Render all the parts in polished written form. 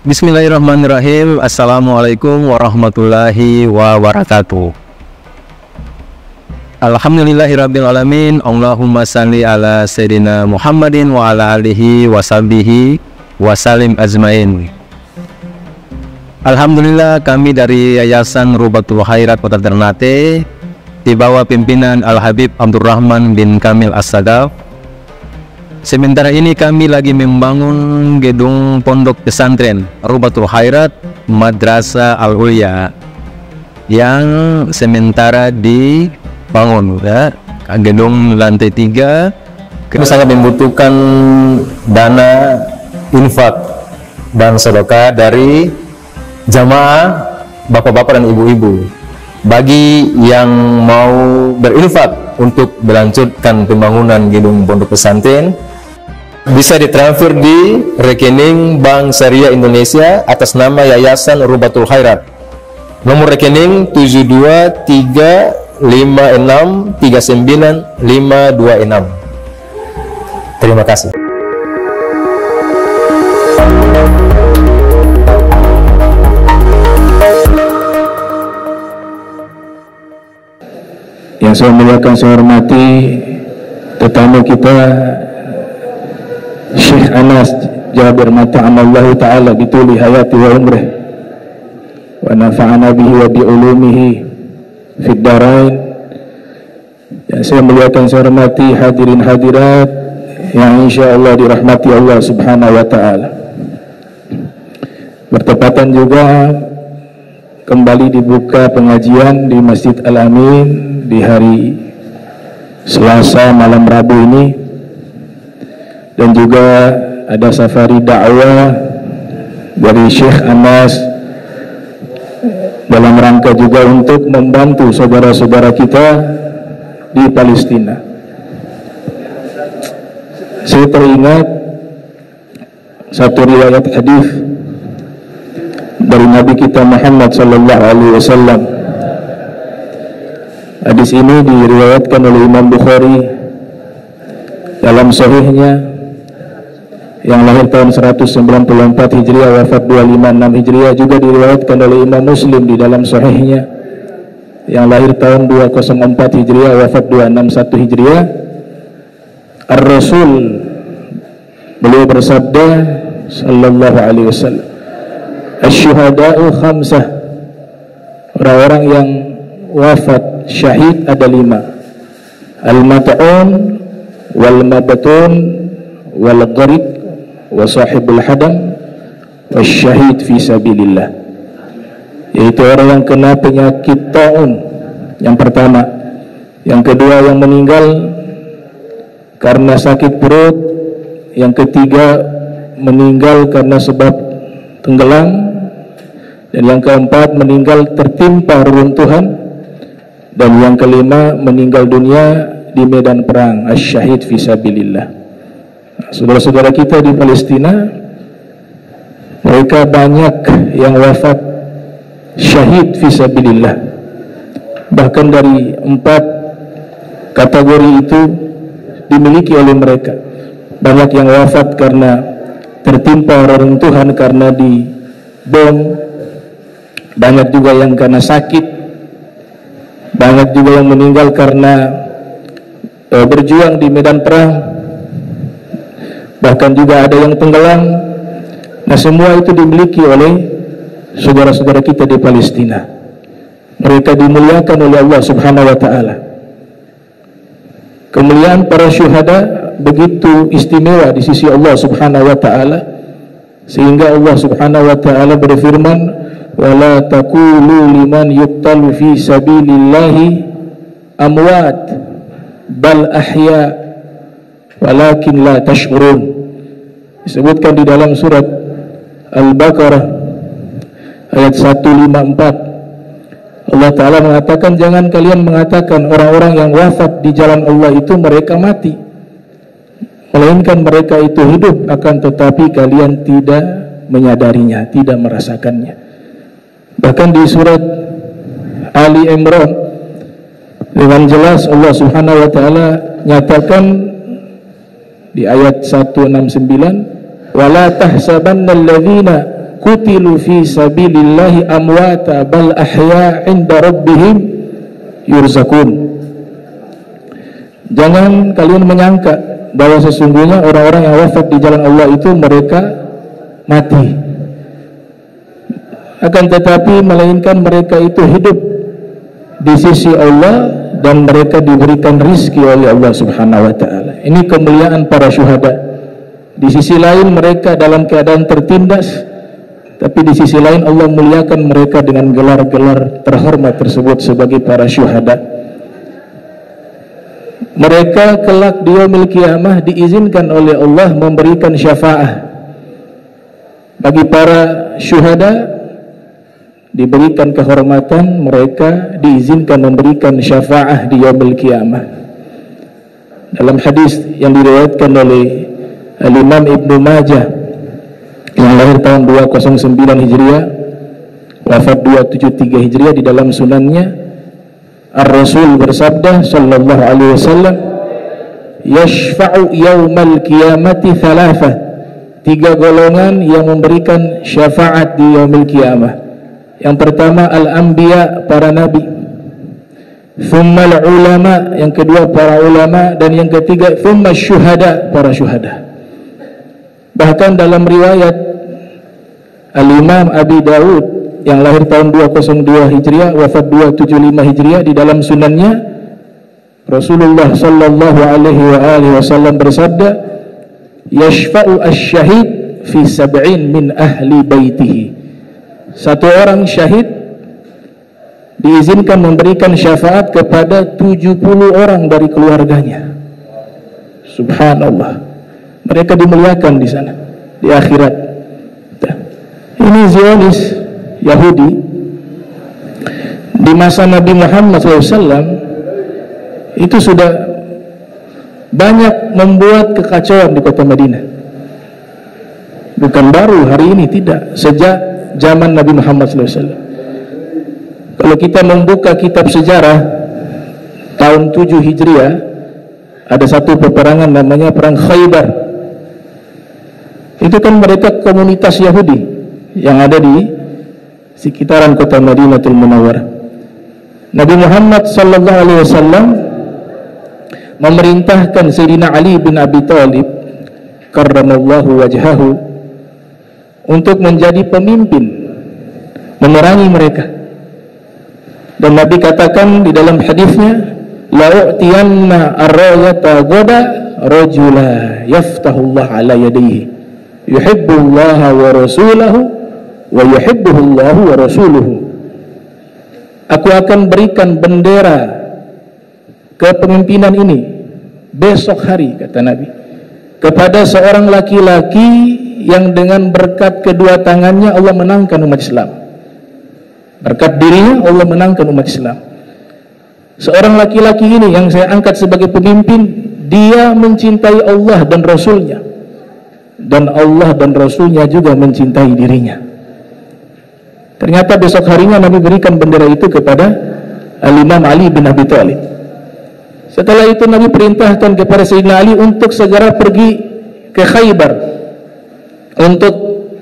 Bismillahirrahmanirrahim. Assalamualaikum warahmatullahi wabarakatuh. Alhamdulillahirabbil alamin. Allahumma salli ala sayyidina Muhammadin wa ala alihi wa sahbihi wa salim ajmain. Alhamdulillah, kami dari Yayasan Rubatul Khairat Kota Ternate di bawah pimpinan Al-Habib Abdurrahman bin Kamil As-Sadaf. Sementara ini kami lagi membangun gedung pondok pesantren Rubatul Khairat Madrasah Al-Ulya yang sementara dibangun, ya. Gedung lantai 3. Kami sangat membutuhkan dana infak dan sedekah dari jamaah bapak-bapak dan ibu-ibu. Bagi yang mau berinfak untuk melanjutkan pembangunan gedung pondok pesantren, bisa ditransfer di rekening Bank Syariah Indonesia atas nama Yayasan Rubatul Khairat. Nomor rekening 723563956. Terima kasih. Yang saya muliakan, saya hormati tetamu kita Syekh Anas Jabir Mata'amallahu ta'ala bituli hayati wa umrih wa nafa'ana bihi wa bi'ulumihi fid darain. Yang saya muliakan, saya hormati hadirin hadirat yang insyaallah dirahmati Allah subhanahu wa ta'ala. Bertepatan juga kembali dibuka pengajian di Masjid Al-Amin di hari Selasa malam Rabu ini, dan juga ada safari dakwah dari Syekh Anas dalam rangka juga untuk membantu saudara-saudara kita di Palestina. Saya teringat satu riwayat hadis dari Nabi kita Muhammad sallallahu alaihi wasallam. Hadis ini diriwayatkan oleh Imam Bukhari dalam sahihnya, yang lahir tahun 194 Hijriah, wafat 256 Hijriah. Juga diriwayatkan oleh Imam Muslim di dalam sahihnya, yang lahir tahun 204 Hijriah, wafat 261 Hijriah. Ar-Rasul, beliau bersabda sallallahu alaihi wasallam, asy-syuhada'u khamsah, orang-orang yang wafat syahid ada 5. Al-mat'un wal mabtun wal gharik wa sahibul hadam wasyahid fi sabilillah, yaitu orang yang kena penyakit taun yang pertama, yang kedua yang meninggal karena sakit perut, yang ketiga meninggal karena sebab tenggelam, dan yang keempat meninggal tertimpa reruntuhan, dan yang kelima meninggal dunia di medan perang, asyahid fi sabilillah. Saudara-saudara kita di Palestina, mereka banyak yang wafat syahid fisabilillah. Bahkan dari 4 kategori itu dimiliki oleh mereka. Banyak yang wafat karena tertimpa reruntuhan karena dibom, banyak juga yang karena sakit, banyak juga yang meninggal karena berjuang di medan perang, bahkan juga ada yang tenggelam. Nah, semua itu dimiliki oleh saudara-saudara kita di Palestina. Mereka dimuliakan oleh Allah subhanahu wa ta'ala. Kemuliaan para syuhada begitu istimewa di sisi Allah subhanahu wa ta'ala, sehingga Allah subhanahu wa ta'ala berfirman, wala taqulu liman yuqtalu fi sabilillahi amwat bal ahya walakin la tash'urun. Disebutkan di dalam surat Al-Baqarah ayat 154. Allah Ta'ala mengatakan, jangan kalian mengatakan orang-orang yang wafat di jalan Allah itu mereka mati, melainkan mereka itu hidup, akan tetapi kalian tidak menyadarinya, tidak merasakannya. Bahkan di surat Ali Imran dengan jelas Allah Subhanahu wa taala nyatakan di ayat 169, wala tahsabanna alladhina qutilu fi sabilillahi amwata bal ahya 'inda rabbihim yurzakun. Jangan kalian menyangka bahwa sesungguhnya orang-orang yang wafat di jalan Allah itu mereka mati, akan tetapi melainkan mereka itu hidup di sisi Allah dan mereka diberikan rizki oleh Allah Subhanahu wa ta'ala. Ini kemuliaan para syuhada. Di sisi lain mereka dalam keadaan tertindas, tapi di sisi lain Allah muliakan mereka dengan gelar-gelar terhormat tersebut sebagai para syuhada. Mereka kelak di yaumil qiyamah diizinkan oleh Allah memberikan syafaat bagi para syuhada, diberikan kehormatan, mereka diizinkan memberikan syafaat di yaumil qiyamah. Dalam hadis yang diriwayatkan oleh Al-Imam Ibnu Majah yang lahir tahun 209 Hijriah, wafat 273 Hijriah, di dalam sunannya Ar-Rasul bersabda sallallahu alaihi wasallam, yashfa'u yaumal qiyamati thalatha, 3 golongan yang memberikan syafaat di yaumil qiyamah. Yang pertama al-anbiya, para nabi, thumma al-ulama, yang kedua para ulama, dan yang ketiga thumma syuhada, para syuhada. Bahkan dalam riwayat Al-Imam Abi Dawud yang lahir tahun 202 Hijriah, wafat 275 Hijriah, di dalam sunannya Rasulullah sallallahu alaihi wasallam bersabda, yashfa'u asy-syahid fi 70 min ahli baitihi. Satu orang syahid diizinkan memberikan syafaat kepada 70 orang dari keluarganya. Subhanallah. Mereka dimuliakan di sana, di akhirat. Ini Zionis Yahudi di masa Nabi Muhammad SAW itu sudah banyak membuat kekacauan di kota Madinah. Bukan baru hari ini, tidak, sejak zaman Nabi Muhammad SAW. Kalau kita membuka kitab sejarah tahun 7 Hijriah, ada satu peperangan namanya Perang Khaybar. Itu kan mereka komunitas Yahudi yang ada di sekitaran kota Madinatul Munawwarah. Nabi Muhammad sallallahu alaihi wasallam memerintahkan Sayyidina Ali bin Abi Thalib karramallahu wajhahu untuk menjadi pemimpin memerangi mereka. Dan Nabi katakan di dalam hadisnya, la'u'tiyanna ar-rayata goda rajula yaftahullah ala yadayhi yuhibbullaha wa rasulahu wa yuhibbuhullahu wa rasuluhu. Aku akan berikan bendera kepemimpinan ini besok hari, kata Nabi, kepada seorang laki-laki yang dengan berkat kedua tangannya Allah menangkan umat Islam. Berkat dirinya Allah menangkan umat Islam. Seorang laki-laki ini yang saya angkat sebagai pemimpin, dia mencintai Allah dan Rasulnya, dan Allah dan Rasulnya juga mencintai dirinya. Ternyata besok harinya Nabi berikan bendera itu kepada Al-Imam Ali bin Abi Thalib. Setelah itu Nabi perintahkan kepada Sayyidina Ali untuk segera pergi ke Khaybar untuk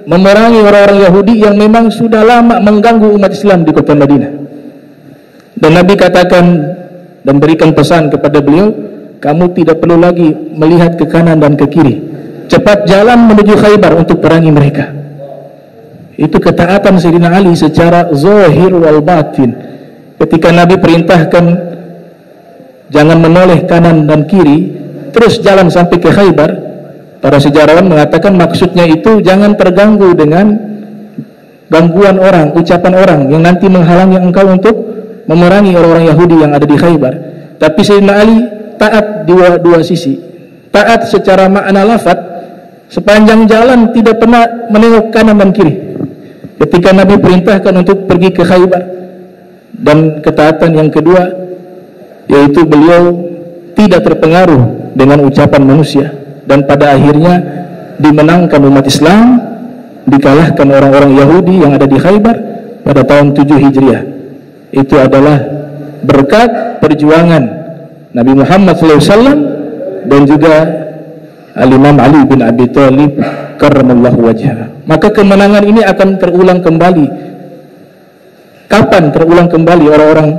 memerangi orang-orang Yahudi yang memang sudah lama mengganggu umat Islam di kota Madinah. Dan Nabi katakan dan berikan pesan kepada beliau, kamu tidak perlu lagi melihat ke kanan dan ke kiri, cepat jalan menuju Khaybar untuk perangi mereka. Itu ketaatan Sayyidina Ali secara zahir wal batin. Ketika Nabi perintahkan jangan menoleh kanan dan kiri, terus jalan sampai ke Khaybar, para sejarawan mengatakan maksudnya itu jangan terganggu dengan gangguan orang, ucapan orang yang nanti menghalangi engkau untuk memerangi orang-orang Yahudi yang ada di Khaybar. Tapi Sayyidina Ali taat di dua sisi. Taat secara makna lafaz, sepanjang jalan tidak pernah menengok kanan dan kiri ketika Nabi perintahkan untuk pergi ke Khaybar. Dan ketaatan yang kedua, yaitu beliau tidak terpengaruh dengan ucapan manusia, dan pada akhirnya dimenangkan umat Islam, dikalahkan orang-orang Yahudi yang ada di Khaybar pada tahun 7 Hijriah. Itu adalah berkat perjuangan Nabi Muhammad SAW dan juga Al-Imam Ali bin Abi Thalib karramallahu wajhah. Maka kemenangan ini akan terulang kembali. Kapan terulang kembali orang-orang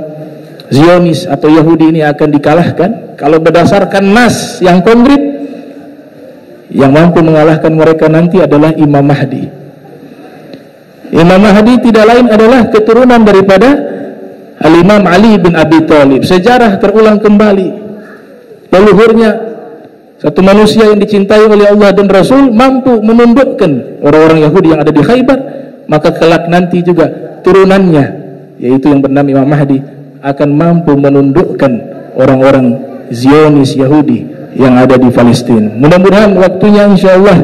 Zionis atau Yahudi ini akan dikalahkan? Kalau berdasarkan nas yang konkret, yang mampu mengalahkan mereka nanti adalah Imam Mahdi. Imam Mahdi tidak lain adalah keturunan daripada Al-Imam Ali bin Abi Thalib. Sejarah terulang kembali. Leluhurnya, satu manusia yang dicintai oleh Allah dan Rasul, mampu menundukkan orang-orang Yahudi yang ada di Khaybar. Maka kelak nanti juga turunannya, yaitu yang bernama Imam Mahdi, akan mampu menundukkan orang-orang Zionis Yahudi yang ada di Palestina. Mudah-mudahan waktunya insyaallah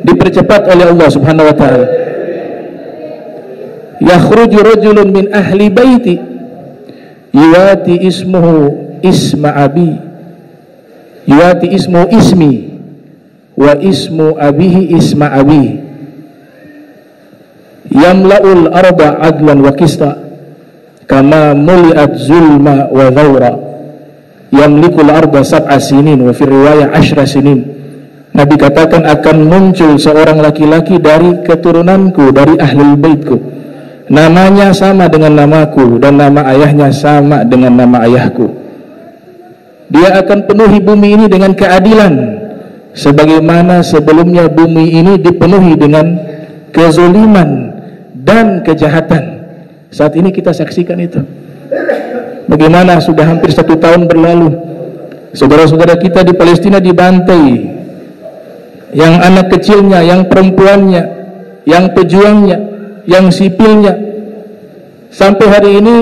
dipercepat oleh Allah Subhanahu wa taala. Yakhruju rajulun min ahli baiti yuwati ismuhu isma abi, yuwati ismu ismi wa ismu abihi isma abi, yamla'ul arba adlan wa qista kama muliat zulma wa dhawra, yamlikul arba sab'a sinin wa fi riwayah 10 sinin. Nabi katakan akan muncul seorang laki-laki dari keturunanku, dari ahlul baitku, namanya sama dengan namaku dan nama ayahnya sama dengan nama ayahku. Dia akan penuhi bumi ini dengan keadilan, sebagaimana sebelumnya bumi ini dipenuhi dengan kezaliman dan kejahatan. Saat ini kita saksikan itu. Bagaimana sudah hampir 1 tahun berlalu, saudara-saudara kita di Palestina dibantai, yang anak kecilnya, yang perempuannya, yang pejuangnya, yang sipilnya. Sampai hari ini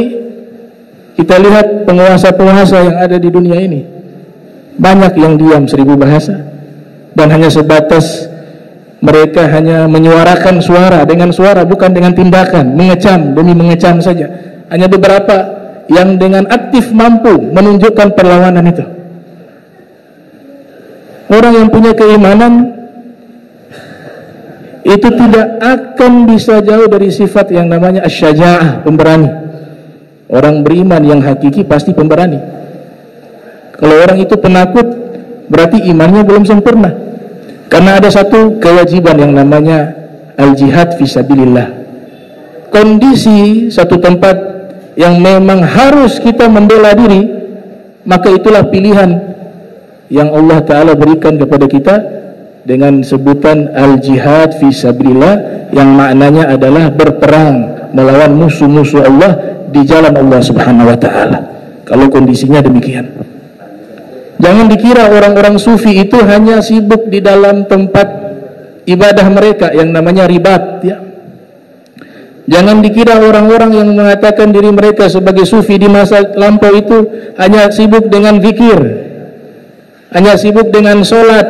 kita lihat penguasa-penguasa yang ada di dunia ini, banyak yang diam 1000 bahasa, dan hanya sebatas mereka hanya menyuarakan suara dengan suara, bukan dengan tindakan, mengecam demi mengecam saja. Hanya beberapa yang dengan aktif mampu menunjukkan perlawanan itu. Orang yang punya keimanan itu tidak akan bisa jauh dari sifat yang namanya asy-syaja'ah, pemberani. Orang beriman yang hakiki pasti pemberani. Kalau orang itu penakut, berarti imannya belum sempurna. Karena ada satu kewajiban yang namanya al-jihad fisabilillah. Kondisi satu tempat yang memang harus kita membela diri, maka itulah pilihan yang Allah Ta'ala berikan kepada kita dengan sebutan al-jihad fisabilillah, yang maknanya adalah berperang melawan musuh-musuh Allah di jalan Allah Subhanahu wa Ta'ala. Kalau kondisinya demikian, jangan dikira orang-orang sufi itu hanya sibuk di dalam tempat ibadah mereka yang namanya ribat, ya. Jangan dikira orang-orang yang mengatakan diri mereka sebagai sufi di masa lampau itu hanya sibuk dengan zikir, hanya sibuk dengan sholat,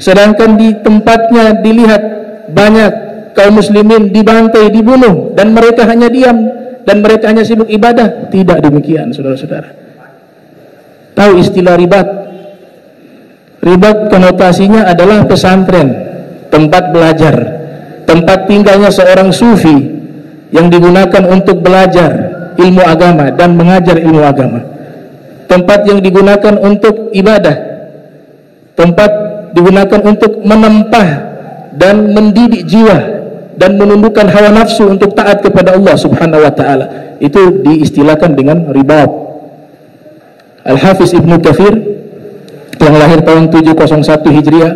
sedangkan di tempatnya dilihat banyak kaum muslimin dibantai, dibunuh, dan mereka hanya diam, dan mereka hanya sibuk ibadah. Tidak demikian, saudara-saudara. Tahu istilah ribat? Ribat konotasinya adalah pesantren, tempat belajar, tempat tinggalnya seorang sufi yang digunakan untuk belajar ilmu agama dan mengajar ilmu agama, tempat yang digunakan untuk ibadah, tempat digunakan untuk menempah dan mendidik jiwa dan menundukkan hawa nafsu untuk taat kepada Allah Subhanahu wa Ta'ala. Itu diistilahkan dengan ribat. Al-Hafiz Ibnu Katsir yang lahir tahun 701 Hijriah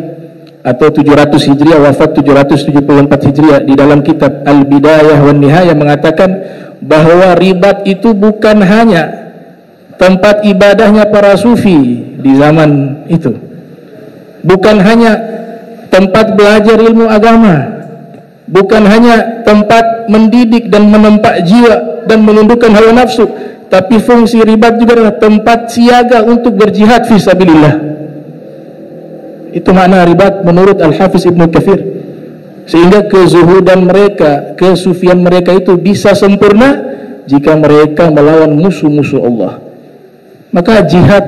atau 700 Hijriah, wafat 774 Hijriah, di dalam kitab Al-Bidayah wan Nihayah mengatakan bahwa ribat itu bukan hanya tempat ibadahnya para sufi di zaman itu, bukan hanya tempat belajar ilmu agama, bukan hanya tempat mendidik dan menempa jiwa dan menundukkan hawa nafsu, tapi fungsi ribat juga adalah tempat siaga untuk berjihad fisabilillah. Itu makna ribat menurut Al-Hafiz Ibnu Katsir. Sehingga kezuhudan mereka, kesufian mereka itu bisa sempurna jika mereka melawan musuh-musuh Allah. Maka jihad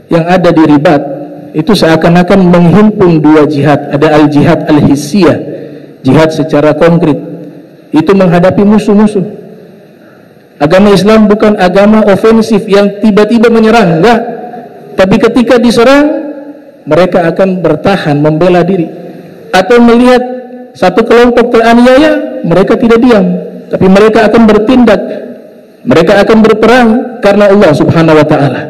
yang ada di ribat itu seakan-akan menghimpun 2 jihad. Ada al-jihad al-hissiyah, jihad secara konkret, itu menghadapi musuh-musuh. Agama Islam bukan agama ofensif yang tiba-tiba menyerang, enggak. Tapi ketika diserang, mereka akan bertahan, membela diri. Atau melihat satu kelompok teraniaya, mereka tidak diam, tapi mereka akan bertindak, mereka akan berperang karena Allah subhanahu wa ta'ala.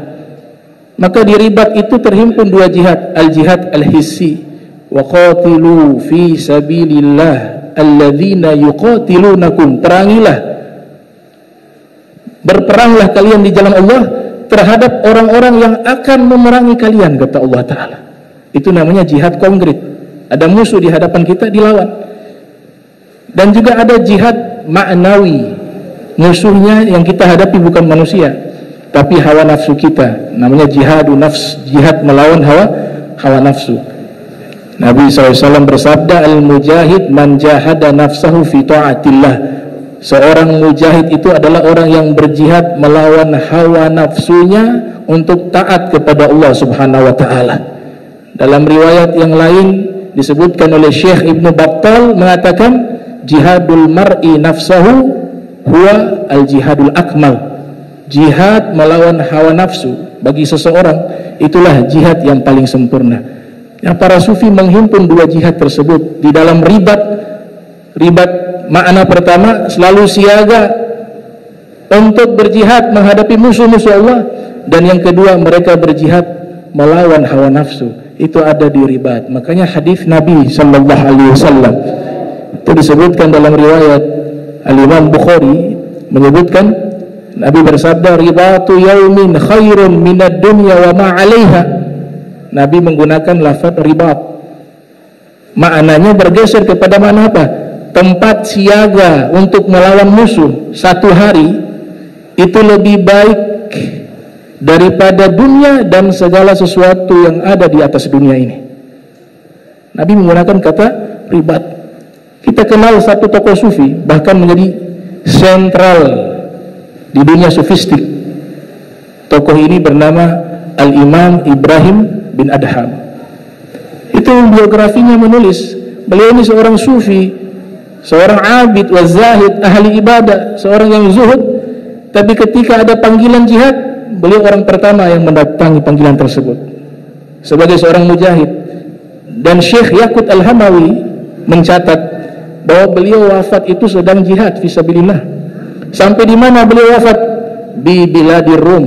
Maka di ribat itu terhimpun dua jihad, al-jihad al-hissi, wa qatilu fi sabilillah alladzina yuqatilunakum, perangilah, berperanglah kalian di jalan Allah terhadap orang-orang yang akan memerangi kalian, kata Allah Ta'ala. Itu namanya jihad konkret. Ada musuh di hadapan kita, dilawan. Dan juga ada jihad ma'nawi, musuhnya yang kita hadapi bukan manusia, tapi hawa nafsu kita. Namanya jihadu nafs, jihad melawan hawa nafsu. Nabi SAW bersabda, al-mujahid man jahada nafsahu fi ta'atillah. Seorang mujahid itu adalah orang yang berjihad melawan hawa nafsunya untuk taat kepada Allah subhanahu wa ta'ala. Dalam riwayat yang lain disebutkan oleh Syekh Ibn Battal mengatakan, jihadul mar'i nafsahu huwa al-jihadul akmal. Jihad melawan hawa nafsu bagi seseorang, itulah jihad yang paling sempurna. Yang para sufi menghimpun dua jihad tersebut di dalam ribat. Makna pertama, selalu siaga untuk berjihad menghadapi musuh-musuh Allah. Dan yang kedua, mereka berjihad melawan hawa nafsu. Itu ada di ribat. Makanya hadis Nabi sallallahu alaihi wasallam itu disebutkan dalam riwayat Al-Imam Bukhari, menyebutkan Nabi bersabda, ribatu yaumin khairun minad dunya wa ma 'alaiha. Nabi menggunakan lafaz ribat. Maknanya bergeser kepada mana apa? Tempat siaga untuk melawan musuh satu hari itu lebih baik daripada dunia dan segala sesuatu yang ada di atas dunia ini. Nabi menggunakan kata ribat. Kita kenal satu tokoh sufi, bahkan menjadi sentral di dunia sufistik. Tokoh ini bernama Al-Imam Ibrahim bin Adham. Itu biografinya menulis, beliau ini seorang sufi, seorang abid wa zahid, ahli ibadah, seorang yang zuhud. Tapi ketika ada panggilan jihad, beliau orang pertama yang mendatangi panggilan tersebut sebagai seorang mujahid. Dan Syekh Yaqut Al-Hamawi mencatat bahwa beliau wafat itu sedang jihad fisabilillah. Sampai di mana beliau wafat? Di biladir Rum,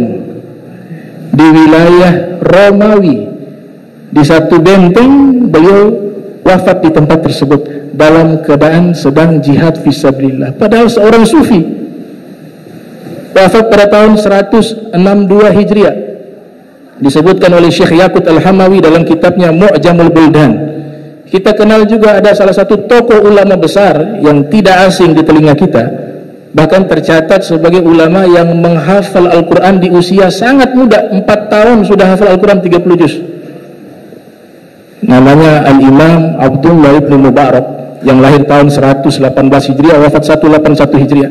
di wilayah Romawi. Di satu benteng beliau wafat di tempat tersebut dalam keadaan sedang jihad fisabilillah. Padahal seorang sufi, wafat pada tahun 162 Hijriah. Disebutkan oleh Syekh Yaqut Al-Hamawi dalam kitabnya Mu'jamul Buldan. Kita kenal juga ada salah satu tokoh ulama besar yang tidak asing di telinga kita, bahkan tercatat sebagai ulama yang menghafal Al-Quran di usia sangat muda, 4 tahun sudah hafal Al-Quran 30 juz. Namanya Al-Imam Abdullah ibn Mubarak, yang lahir tahun 118 Hijriah, wafat 181 Hijriah.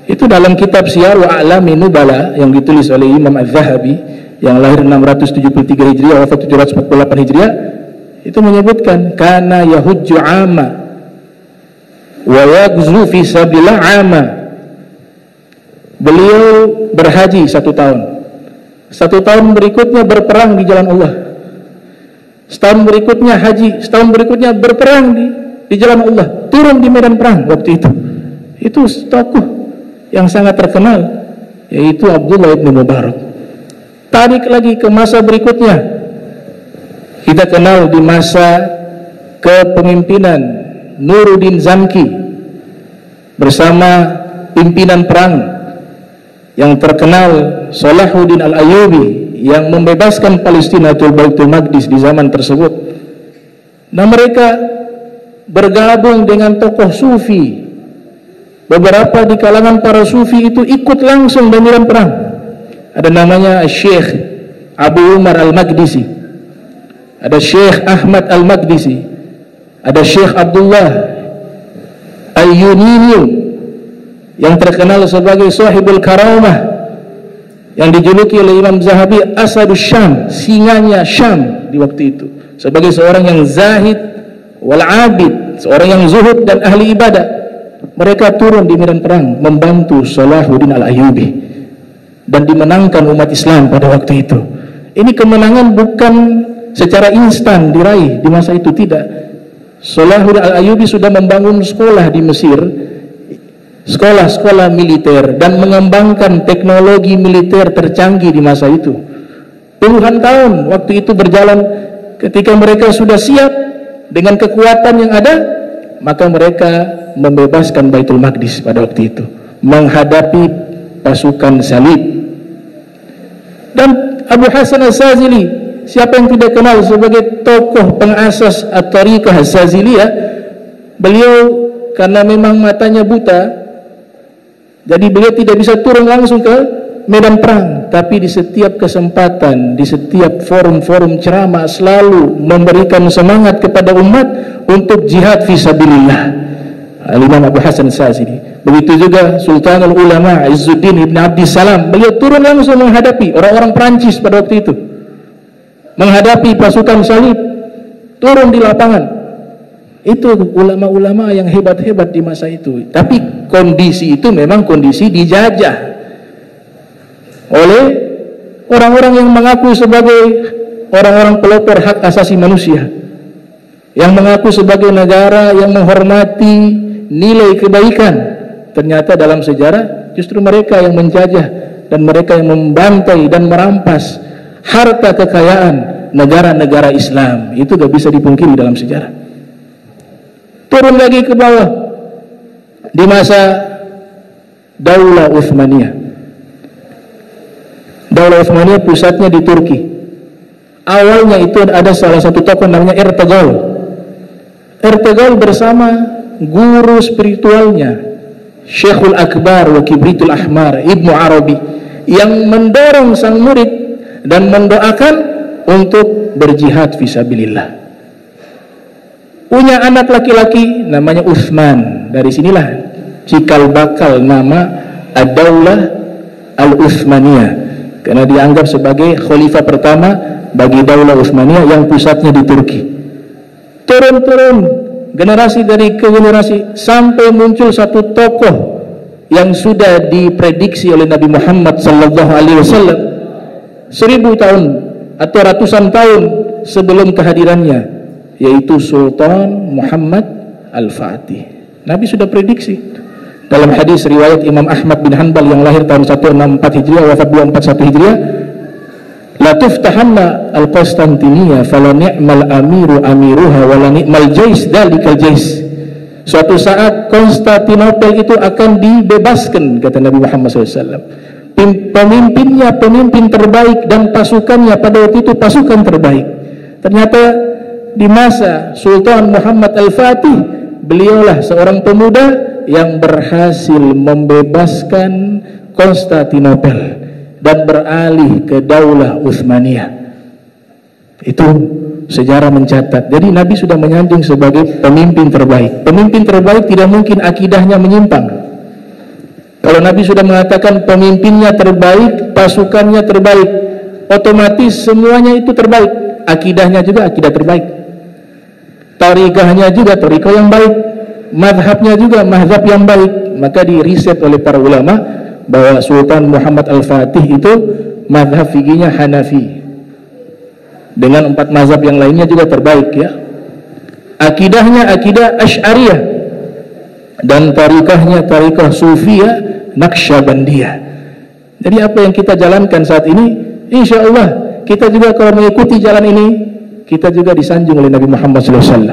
Itu dalam kitab Siyar wa A'lami Nubala yang ditulis oleh Imam Az-Zahabi, yang lahir 673 Hijriah, wafat 748 Hijriah, itu menyebutkan kana yahujju ama wa yaghzu fi sabilillah ama. Beliau berhaji 1 tahun. 1 tahun berikutnya berperang di jalan Allah. Setahun berikutnya haji, setahun berikutnya berperang di jalan Allah, turun di medan perang waktu itu. Itu tokoh yang sangat terkenal, yaitu Abdullah ibn Mubarak. Tarik lagi ke masa berikutnya, kita kenal di masa kepemimpinan Nuruddin Zanki bersama pimpinan perang yang terkenal Salahuddin Al-Ayyubi yang membebaskan Palestina atau Baitul Maqdis di zaman tersebut. Nah, mereka bergabung dengan tokoh sufi. Beberapa di kalangan para sufi itu ikut langsung dalam medan perang. Ada namanya Syekh Abu Umar Al-Maqdisi, ada Syekh Ahmad Al-Maqdisi, ada Syekh Abdullah Al-Yunini yang terkenal sebagai Sahibul Karamah, yang dijuluki oleh Imam Zahabi Asadus Syam, singanya Syam di waktu itu, sebagai seorang yang zahid wal abid, seorang yang zuhud dan ahli ibadah. Mereka turun di medan perang membantu Salahuddin Al-Ayyubi dan dimenangkan umat Islam pada waktu itu. Ini kemenangan bukan secara instan diraih di masa itu, tidak. Salahuddin Al-Ayyubi sudah membangun sekolah di Mesir, sekolah-sekolah militer, dan mengembangkan teknologi militer tercanggih di masa itu. Puluhan tahun waktu itu berjalan. Ketika mereka sudah siap dengan kekuatan yang ada, maka mereka membebaskan Baitul Maqdis pada waktu itu, menghadapi pasukan salib. Dan Abu Hasan As-Sazili, siapa yang tidak kenal sebagai tokoh pengasas At-Tariqah As-Saziliyah, beliau karena memang matanya buta, jadi beliau tidak bisa turun langsung ke medan perang, tapi di setiap kesempatan, di setiap forum-forum ceramah selalu memberikan semangat kepada umat untuk jihad fisabilillah. Al-Imam Abu Hasan As-Sazili. Begitu juga Sultanul Ulama Izzuddin Ibn Abdissalam, beliau turun langsung menghadapi orang-orang Perancis pada waktu itu, menghadapi pasukan salib, turun di lapangan. Itu ulama-ulama yang hebat-hebat di masa itu. Tapi kondisi itu memang kondisi dijajah oleh orang-orang yang mengaku sebagai orang-orang pelopor hak asasi manusia, yang mengaku sebagai negara yang menghormati nilai kebaikan. Ternyata dalam sejarah justru mereka yang menjajah dan mereka yang membantai dan merampas harta kekayaan negara-negara Islam. Itu gak bisa dipungkiri dalam sejarah. Turun lagi ke bawah di masa Daulah Utsmaniyah. Daulah Utsmaniyah pusatnya di Turki. Awalnya itu ada salah satu tokoh namanya Ertugrul. Ertugrul bersama guru spiritualnya Syekhul Akbar wa Kibritul Ahmar Ibnu Arabi, yang mendorong sang murid dan mendoakan untuk berjihad fisabilillah. Punya anak laki-laki namanya Utsman. Dari sinilah cikal bakal nama Ad-Daulah Al-Utsmaniyah, karena dianggap sebagai khalifah pertama bagi Daulah Utsmaniyah yang pusatnya di Turki. Turun-turun generasi dari ke generasi sampai muncul satu tokoh yang sudah diprediksi oleh Nabi Muhammad sallallahu alaihi wasallam 1000 tahun atau ratusan tahun sebelum kehadirannya, yaitu Sultan Muhammad Al-Fatih. Nabi sudah prediksi dalam hadis riwayat Imam Ahmad bin Hanbal yang lahir tahun 164 Hijriah, wafat 241 Hijriah, la tuftahanna al-Qustantiniya fala ni'mal amiru amiruha wala ni'mal jais dalikal jais. Suatu saat Konstantinopel itu akan dibebaskan, kata Nabi Muhammad SAW. Pemimpinnya pemimpin terbaik dan pasukannya pada waktu itu pasukan terbaik. Ternyata di masa Sultan Muhammad Al-Fatih, beliaulah seorang pemuda yang berhasil membebaskan Konstantinopel dan beralih ke Daulah Utsmaniyah. Itu sejarah mencatat. Jadi Nabi sudah menyanjung sebagai pemimpin terbaik. Pemimpin terbaik tidak mungkin akidahnya menyimpang. Kalau Nabi sudah mengatakan pemimpinnya terbaik, pasukannya terbaik, otomatis semuanya itu terbaik. Akidahnya juga akidah terbaik, tarikahnya juga tarikah yang baik, madhabnya juga madhab yang baik. Maka diriset oleh para ulama bahwa Sultan Muhammad Al-Fatih itu mazhab fikihnya Hanafi, dengan 4 mazhab yang lainnya juga terbaik ya. Akidahnya akidah Asy'ariyah, dan tarikahnya tarikah Sufiyah Naqsyabandiyah. Jadi apa yang kita jalankan saat ini, insya Allah kita juga kalau mengikuti jalan ini, kita juga disanjung oleh Nabi Muhammad SAW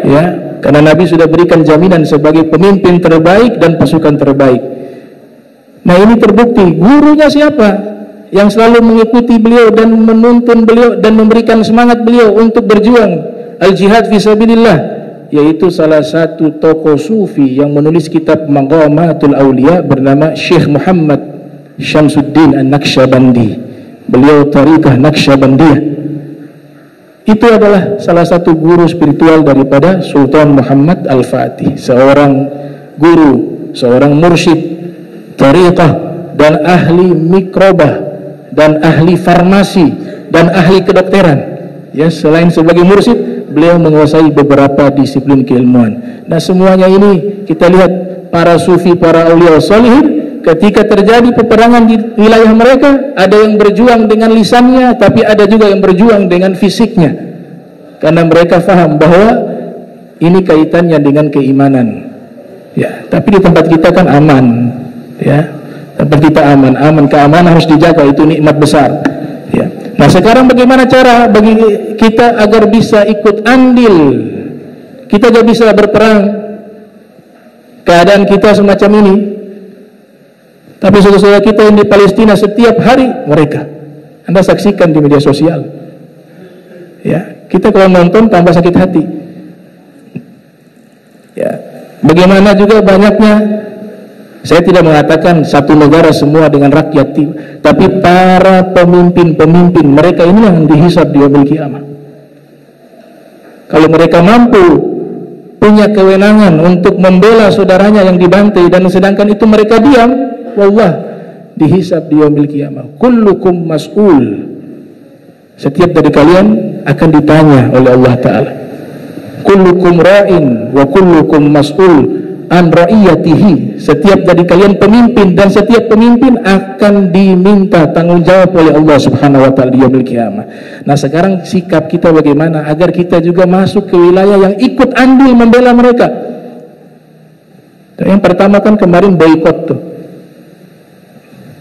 ya, karena Nabi sudah berikan jaminan sebagai pemimpin terbaik dan pasukan terbaik. Nah ini terbukti. Gurunya siapa yang selalu mengikuti beliau dan menuntun beliau dan memberikan semangat beliau untuk berjuang al-jihad fisabilillah, yaitu salah satu tokoh sufi yang menulis kitab Maqamatul Auliya bernama Syekh Muhammad Syamsuddin An-Naqsyabandi. Beliau tariqah Naqsyabandiyah. Itu adalah salah satu guru spiritual daripada Sultan Muhammad Al-Fatih, seorang guru, seorang mursyid tariqah dan ahli mikrobah dan ahli farmasi dan ahli kedokteran ya. Selain sebagai mursyid, beliau menguasai beberapa disiplin keilmuan. Nah semuanya ini kita lihat para sufi, para aulia sholihin ketika terjadi peperangan di wilayah mereka, ada yang berjuang dengan lisannya, tapi ada juga yang berjuang dengan fisiknya, karena mereka faham bahwa ini kaitannya dengan keimanan. Ya, tapi di tempat kita kan aman, ya, tempat kita aman, keamanan harus dijaga, itu nikmat besar. Ya. Nah, sekarang bagaimana cara bagi kita agar bisa ikut andil? Kita gak bisa berperang, keadaan kita semacam ini. Tapi saudara-saudara kita yang di Palestina setiap hari mereka, Anda saksikan di media sosial. Ya, kita kalau nonton tambah sakit hati. Ya, bagaimana juga banyaknya, saya tidak mengatakan satu negara semua dengan rakyat, tapi para pemimpin-pemimpin mereka ini yang dihisab di yaumil qiyamah. Kalau mereka mampu punya kewenangan untuk membela saudaranya yang dibantai, dan sedangkan itu mereka diam, wallah, dihisab di yaumil qiyamah. Kullukum mas'ul, setiap dari kalian akan ditanya oleh Allah Ta'ala. Kullukum ra'in wa kullukum mas'ul an ra'iyatihi, setiap dari kalian pemimpin, dan setiap pemimpin akan diminta tanggung jawab oleh Allah Subhanahu wa taala di yaumil qiyamah. Nah, sekarang sikap kita bagaimana agar kita juga masuk ke wilayah yang ikut andil membela mereka? Yang pertama kan kemarin boikot tuh.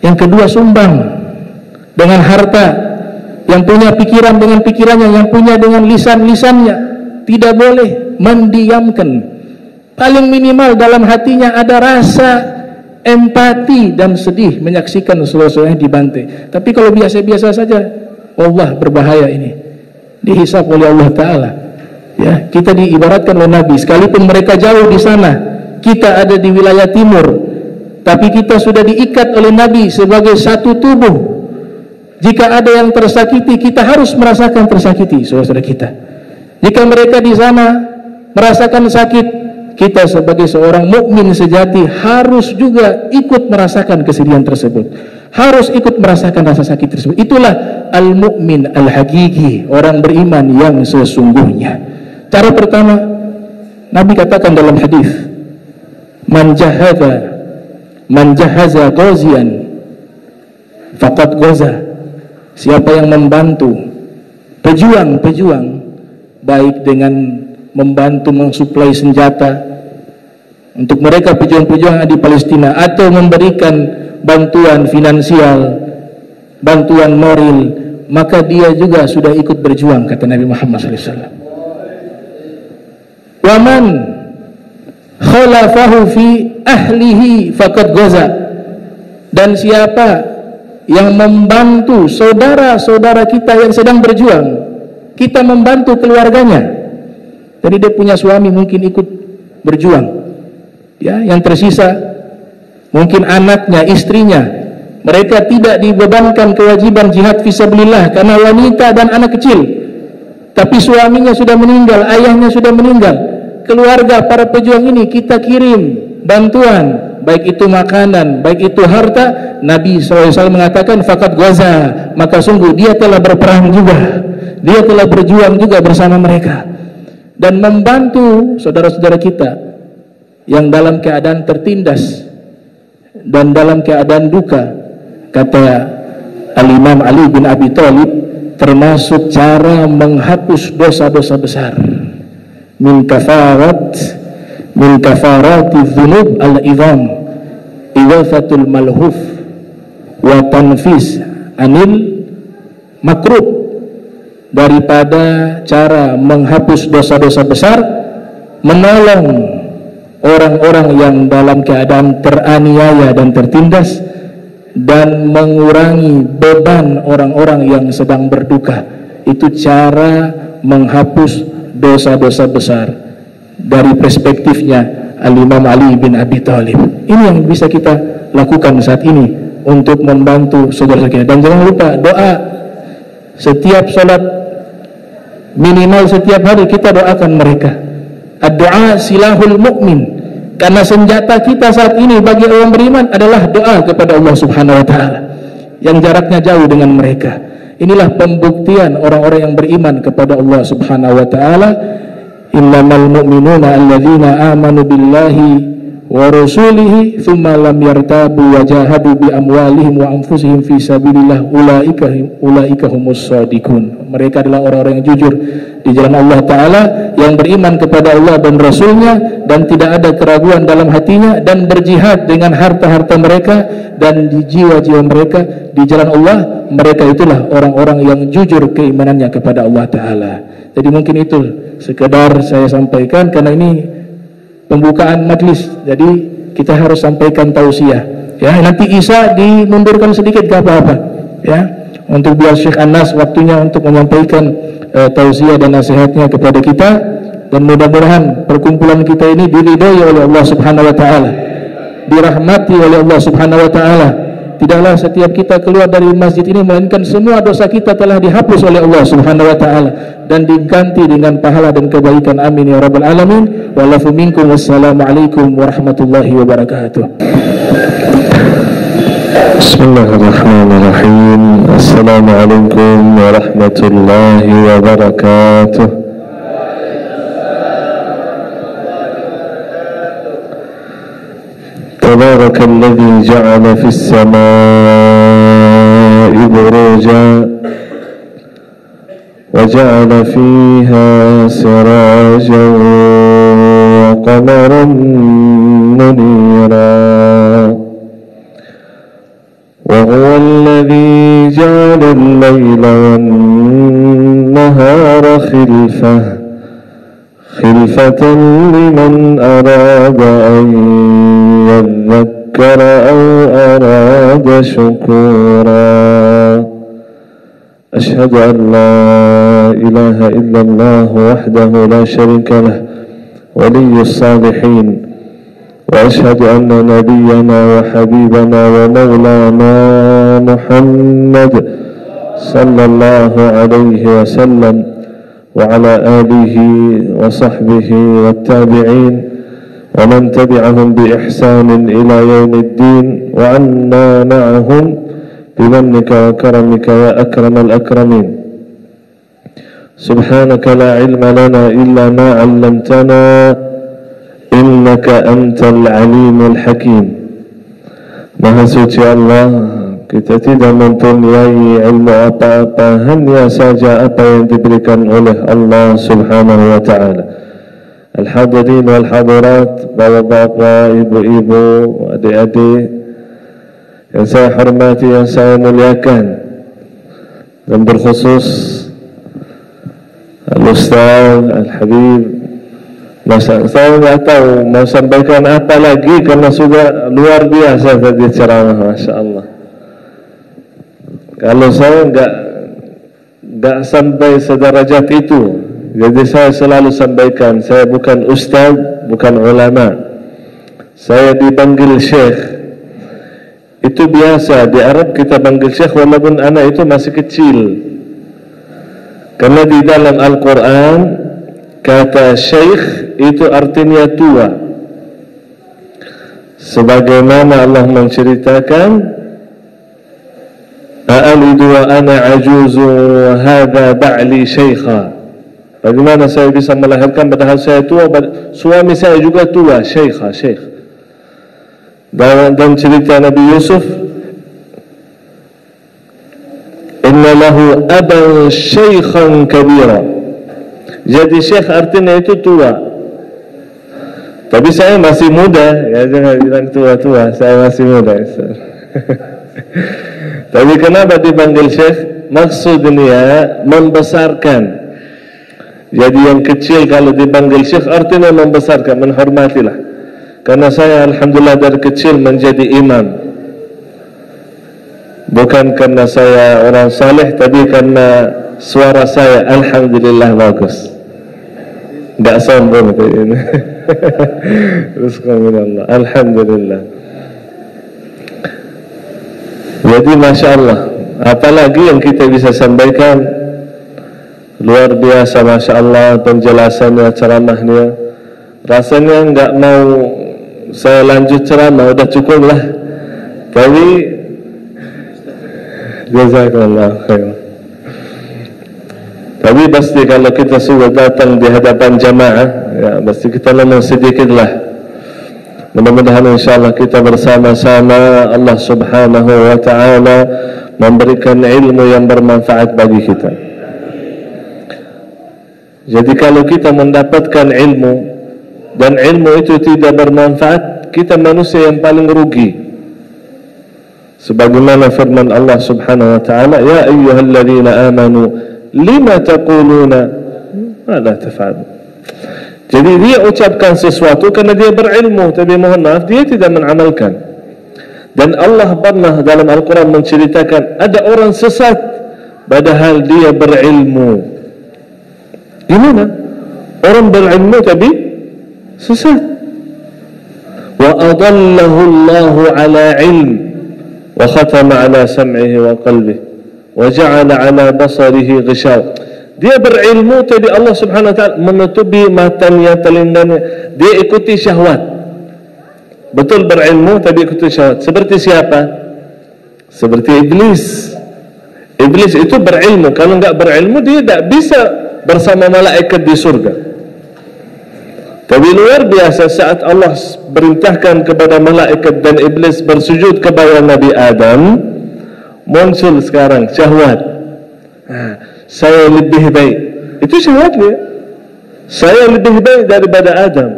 Yang kedua sumbang dengan harta, yang punya pikiran dengan pikirannya, yang punya dengan lisannya. Tidak boleh mendiamkan. Paling minimal dalam hatinya ada rasa empati dan sedih menyaksikan saudara-saudaranya dibantai. Tapi kalau biasa-biasa saja, Allah, berbahaya ini, dihisab oleh Allah Ta'ala. Ya, kita diibaratkan oleh Nabi, sekalipun mereka jauh di sana, kita ada di wilayah timur, tapi kita sudah diikat oleh Nabi sebagai satu tubuh. Jika ada yang tersakiti, kita harus merasakan tersakiti saudara-saudara kita. Jika mereka di sana merasakan sakit, kita sebagai seorang mukmin sejati harus juga ikut merasakan kesedihan tersebut, harus ikut merasakan rasa sakit tersebut. Itulah al-mu'min al-hakiki, orang beriman yang sesungguhnya. Cara pertama, Nabi katakan dalam hadis, man jahaza ghazian faqad ghaza, siapa yang membantu pejuang, baik dengan membantu mensuplai senjata untuk mereka pejuang-pejuang di Palestina, atau memberikan bantuan finansial, bantuan moral, maka dia juga sudah ikut berjuang, kata Nabi Muhammad SAW. Waman khalafahu fi ahlihi faqad ghaza, dan siapa yang membantu saudara-saudara kita yang sedang berjuang, kita membantu keluarganya. Jadi dia punya suami mungkin ikut berjuang, ya, yang tersisa mungkin anaknya, istrinya, mereka tidak dibebankan kewajiban jihad fisabilillah karena wanita dan anak kecil, tapi suaminya sudah meninggal, ayahnya sudah meninggal. Keluarga para pejuang ini kita kirim bantuan, baik itu makanan, baik itu harta. Nabi SAW mengatakan faqad ghaza, maka sungguh dia telah berperang juga, dia telah berjuang juga bersama mereka, dan membantu saudara-saudara kita yang dalam keadaan tertindas dan dalam keadaan duka. Kata Al-Imam Ali bin Abi Thalib, termasuk cara menghapus dosa-dosa besar, min kafarati dzunub al-idham idhafatul malhuf wa tanfis anil makruh. Daripada cara menghapus dosa-dosa besar, menolong orang-orang yang dalam keadaan teraniaya dan tertindas, dan mengurangi beban orang-orang yang sedang berduka. Itu cara menghapus dosa-dosa besar dari perspektifnya Al-Imam Ali bin Abi Thalib. Ini yang bisa kita lakukan saat ini untuk membantu saudara kita. Dan jangan lupa doa setiap salat, minimal setiap hari kita doakan mereka. Ad-du'a silahul mu'min, karena senjata kita saat ini bagi orang beriman adalah doa kepada Allah Subhanahu wa taala yang jaraknya jauh dengan mereka. Inilah pembuktian orang-orang yang beriman kepada Allah Subhanahu wa taala. Innamal mu'minuna alladzina amanu billahi wa rasulihi thumma lam yartabu wa jahadu bi amwalihim wa anfusihim fi sabilillah ulaika humus shadiqun. Mereka adalah orang-orang yang jujur di jalan Allah Ta'ala, yang beriman kepada Allah dan Rasulnya, dan tidak ada keraguan dalam hatinya, dan berjihad dengan harta-harta mereka dan di jiwa-jiwa mereka di jalan Allah. Mereka itulah orang-orang yang jujur keimanannya kepada Allah Ta'ala. Jadi mungkin itu sekedar saya sampaikan karena ini pembukaan majlis, jadi kita harus sampaikan tausiah. Ya, nanti Isa dimundurkan sedikit gak apa-apa. Ya, untuk biar Syekh Anas waktunya untuk menyampaikan tausiah dan nasihatnya kepada kita, dan mudah-mudahan perkumpulan kita ini diridhai oleh Allah Subhanahu wa taala, dirahmati oleh Allah Subhanahu wa taala. Tidaklah setiap kita keluar dari masjid ini melainkan semua dosa kita telah dihapus oleh Allah Subhanahu wa taala dan diganti dengan pahala dan kebaikan. Amin ya rabbal alamin. Walafu minkum. Wassalamualaikum warahmatullahi wabarakatuh. Bismillahirrahmanirrahim. Assalamualaikum warahmatullahi wabarakatuh. تبارك الذي جعل في السماء بروجا وجعل فيها سراجا وقمرا منيرا وهو الذي جعل الليل والنهار خلفة لمن أراد أن يذكر أو أراد شكورا أشهد أن لا إله إلا الله وحده لا شريك له ولي الصالحين وأشهد أن نبينا وحبيبنا ومولانا محمد صلى الله عليه وسلم وعلى آله وصحبه والتابعين ومن تبعهم بإحسان إلى يوم الدين وعنا معهم بمنك وكرمك يا أكرم الأكرمين. سبحانك لا علم لنا إلا ما علمتنا إنك أنت العليم الحكيم. Maha suci Allah, kita tidak mempunyai ilmu apa-apa, hanya saja apa yang diberikan oleh Allah Subhanahu wa ta'ala. Al-hadirin wal hadirat, bapak-bapak, ibu-ibu, adik-adik yang saya hormati, yang saya muliakan, dan berkhusus Al-Ustaz, Al-Habib. Saya tidak tahu mau sampaikan apa lagi karena sudah luar biasa tadi ceramah, Masya Allah. Kalau saya enggak sampai sederajat itu, jadi saya selalu sampaikan, saya bukan ustaz, bukan ulama. Saya dipanggil syekh. Itu biasa, di Arab kita panggil syekh walaupun anak itu masih kecil. Karena di dalam Al-Quran kata syekh itu artinya tua. Sebagaimana Allah menceritakan, A'alidu wa ana ajuzu wa hadha ba'li syaikha. Bagaimana saya bisa melahirkan padahal saya tua, suami saya juga tua, syaikha, syekh. Dan cerita Nabi Yusuf, inna lahu aban syaikhan kabira. Jadi syekh artinya itu tua. Tapi saya masih muda, ya jangan bilang tua-tua, saya masih muda. Tapi kenapa dipanggil syekh? Maksudnya membesarkan. Jadi yang kecil kalau dipanggil syekh artinya membesarkan, menghormatilah. Karena saya alhamdulillah dari kecil menjadi imam. Bukan karena saya orang saleh, tapi karena suara saya alhamdulillah bagus. Enggak sombong ini. Rizqaminallah, alhamdulillah. Jadi Masya Allah, apalagi yang kita bisa sampaikan, luar biasa Masya Allah penjelasannya, ceramahnya. Rasanya enggak mau saya lanjut ceramah, udah cukup lah. Tapi jazakallah khair. Tapi pasti kalau kita sudah datang di hadapan jamaah, ya pasti kita ngomong sedikit lah. Mudah-mudahan insyaAllah kita bersama-sama Allah subhanahu wa ta'ala memberikan ilmu yang bermanfaat bagi kita. Jadi kalau kita mendapatkan ilmu dan ilmu itu tidak bermanfaat, kita manusia yang paling rugi. Sebagaimana firman Allah subhanahu wa ta'ala, ya ayyuhalladzina amanu lima taquluna ma la taf'alun. Jadi dia ucapkan sesuatu kerana dia berilmu, tapi mohon maaf dia tidak mengamalkan. Dan Allah pernah dalam Al-Quran menceritakan ada orang sesat padahal dia berilmu. Gimana? Orang berilmu tapi sesat. Wa adallahu Allahu ala ilm wa khatama ala sam'ihi wa qalbihi wa ja'ala ala basarihi ghishaw. Dia berilmu tapi Allah subhanahu wa ta'ala menutupi matanya, telinganya. Dia ikuti syahwat. Betul berilmu tapi ikuti syahwat. Seperti siapa? Seperti iblis. Iblis itu berilmu. Kalau enggak berilmu dia tak bisa bersama malaikat di surga. Tapi luar biasa saat Allah perintahkan kepada malaikat dan iblis bersujud kepada Nabi Adam, muncul sekarang syahwat. Saya lebih baik. Itu syahwat dia. Saya lebih baik daripada Adam.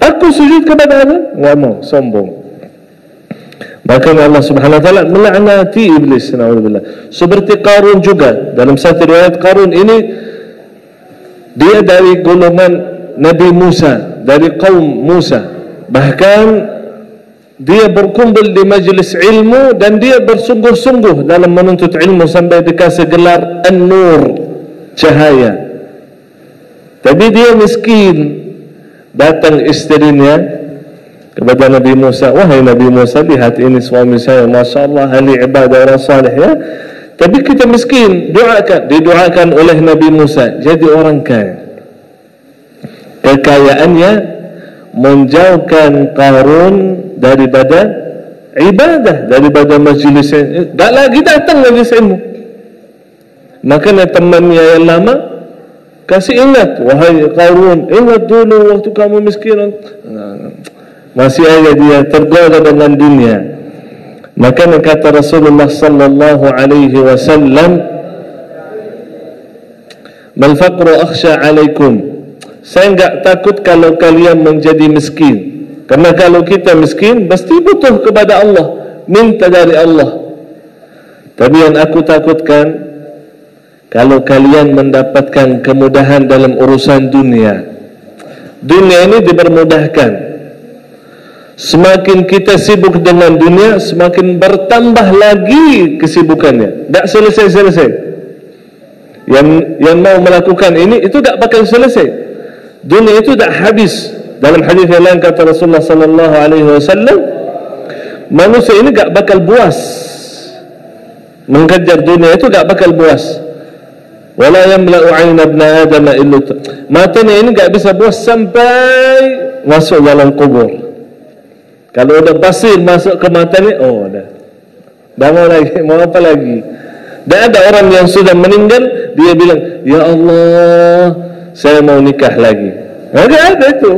Aku sujud kepada Adam? Enggak mau, sombong. Maka Allah subhanahu wa ta'ala melaknati iblis. Na'udzubillah. Seperti Qarun juga. Dalam satu riwayat Qarun ini, dia dari golongan Nabi Musa, dari kaum Musa. Bahkan dia berkumpul di majlis ilmu dan dia bersungguh-sungguh dalam menuntut ilmu sampai dikasih gelar An-Nur, cahaya. Tapi dia miskin. Datang istrinya kepada Nabi Musa, wahai Nabi Musa, lihat ini suami saya, Masya Allah, ahli ibadah, orang salih ya. Tapi kita miskin, didoakan oleh Nabi Musa jadi orang kaya. Kekayaannya menjauhkan Qarun daripada ibadah, daripada majlis ilmu. Tak lagi datang majlis ilmu. Makanya temannya yang lama kasih ingat, wahai Qarun, ingat dulu waktu kamu miskin. Masih aja dia tergoda dengan dunia. Makanya kata Rasulullah sallallahu alaihi wasallam, "Mal faqru akhsha alaikum." Saya enggak takut kalau kalian menjadi miskin. Karena kalau kita miskin, pasti butuh kepada Allah, minta dari Allah. Tapi yang aku takutkan, kalau kalian mendapatkan kemudahan dalam urusan dunia. Dunia ini dipermudahkan. Semakin kita sibuk dengan dunia, semakin bertambah lagi kesibukannya. Tak selesai-selesai. Yang mau melakukan ini, itu tak bakal selesai. Dunia itu tak habis. Dalam hadis yang lain kata Rasulullah sallallahu alaihi wasallam, manusia ini tak bakal puas. Mengejar dunia itu tak bakal puas. Wala yamla'u 'aina ibn Adam illa matanya ini tak bisa puas sampai masuk dalam kubur. Kalau udah pasir masuk ke mata ni, oh dah. Dah mau lagi, mau apa lagi? Dan ada orang yang sudah meninggal, dia bilang, ya Allah, saya mau nikah lagi. Ada itu.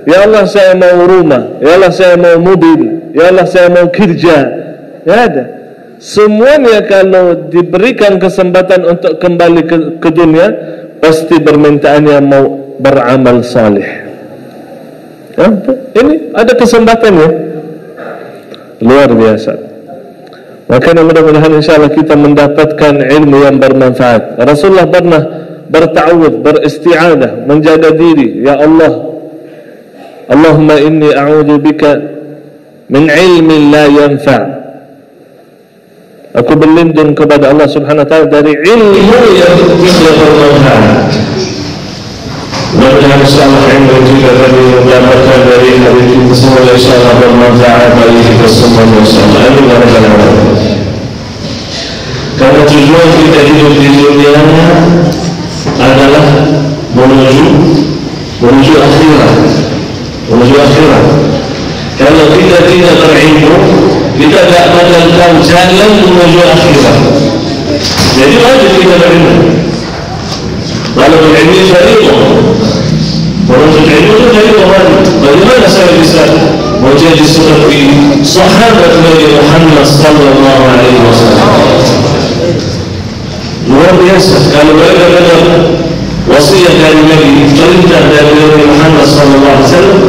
Ya Allah, saya mau rumah. Ya Allah, saya mau mobil. Ya Allah, saya mau kerja. Ya ada. Semuanya kalau diberikan kesempatan untuk kembali ke dunia, pasti permintaannya mau beramal salih. Ya, ini ada kesempatannya. Luar biasa. Maka mudah-mudahan insyaAllah kita mendapatkan ilmu yang bermanfaat. Rasulullah pernah berta'awud, beristi'adah, menjaga diri. Ya Allah, Allahumma inni a'udhu bika min ilmin la yanfa'. Aku berlindung kepada Allah subhanahu wa ta'ala dari ilmu yang tidak bermanfaat. Mudah-mudahan insyaAllah ilmu juga tadi mendapatkan dari hadis itu semua insyaAllah bermanfaat bagi kita semua insyaAllah. Amin ya rabbal alamin. Karena tujuan kita hidup di dunia adalah menuju akhirat. Menuju akhirat. Kalau kita tidak berilmu, kita tak bakal tahu jalan menuju akhirat. Jadi wajib kita berilmu. Kalau berilmu syariah, menuntut ilmu itu syariah wajib. Bagaimana saya bisa menjadi seperti sahabat Nabi Muhammad sallallahu alaihi wasallam. Luar biasa kalau mereka dengar wasiat dari Nabi, perintah dari Nabi Muhammad sallallahu alaihi wasallam,